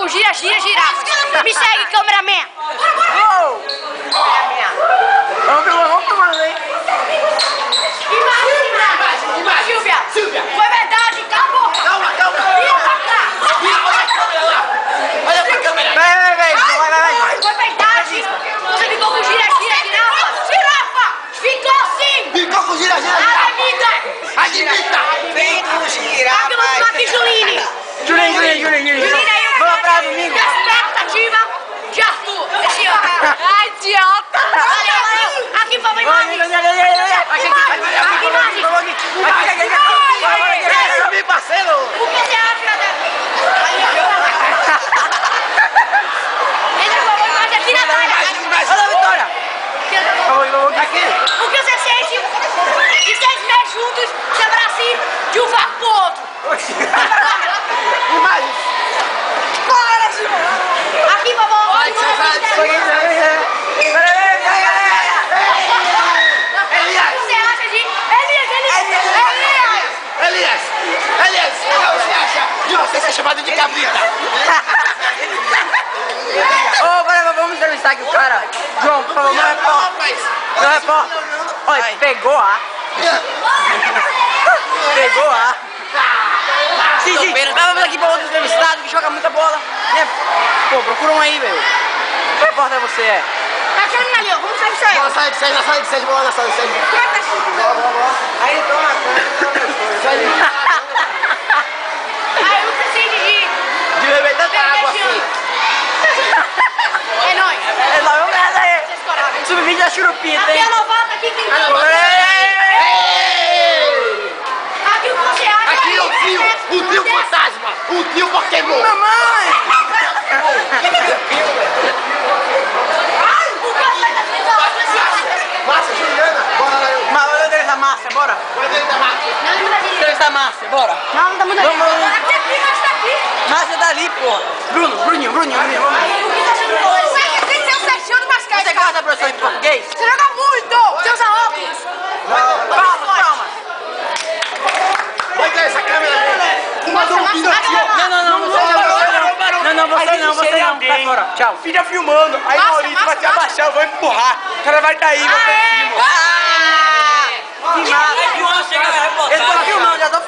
com gira, girafa. Me segue, cameraman. Vamos tomando, hein? Imagem. Silvia. Foi verdade, acabou. Calma. Vira pra cá. Olha pra câmera. Vai. Foi verdade. Você ficou com girafa. Ficou sim. Ficou com gira. Admita. Vem com gira. Aqui, Juline. Juline aí, Vamos pra domingo. Expectativa de Arthur. Esse ano. Ai, idiota. Valeu. Aqui, papai, imagem. Aqui, parceiro. O que você acha Entra aqui na tela. Olha a Vitória. O que você sente de 6 meses juntos se abraçar de um vapor pro outro? Imagens. Aqui, vovó. Elias. O que você acha de Elias, o que você acha de você ser chamado de cabrita? Vamos entrevistar aqui o cara. João, por favor, não repórter. Olha, pegou a. Sim, vamos aqui pra outro entrevistado que joga muita bola. Pô, procura um aí, velho. Que repórter você é? Tá ali, ó. Vamos sair disso aí. Bola, sai de 6, bola na sala de 6. Aí, toma. Aí, o que você sente De beber tanta água assim. É nóis. É nóis, vamos nessa aí. Sub-20 da Churupita, Aqui hein? é novata, aqui quem tá. Aqui o que você acha? Aqui o tio fantasma, o tio Pokémon. Mamãe! Márcia, Juliana, bora lá. Mas entrevistar a Márcia, bora. Entrevistar a Márcia, bora. Não tá muito ali. Vamos. Mas tá aqui. Márcia tá ali, pô. Bruninho, vamos. Tem que ser o Serginho do basquete. Você gosta da professora de português? Você joga muito! Você usa óculos! Calma. Vai ter essa câmera aí. Uma dúvida aqui, ó. Não, você não. Tá fora. Tchau. Fica filmando, aí Maurício vai te abaixar, eu vou empurrar. O cara vai cair, vai pra cima. Que massa. Eu tô filmando, já tô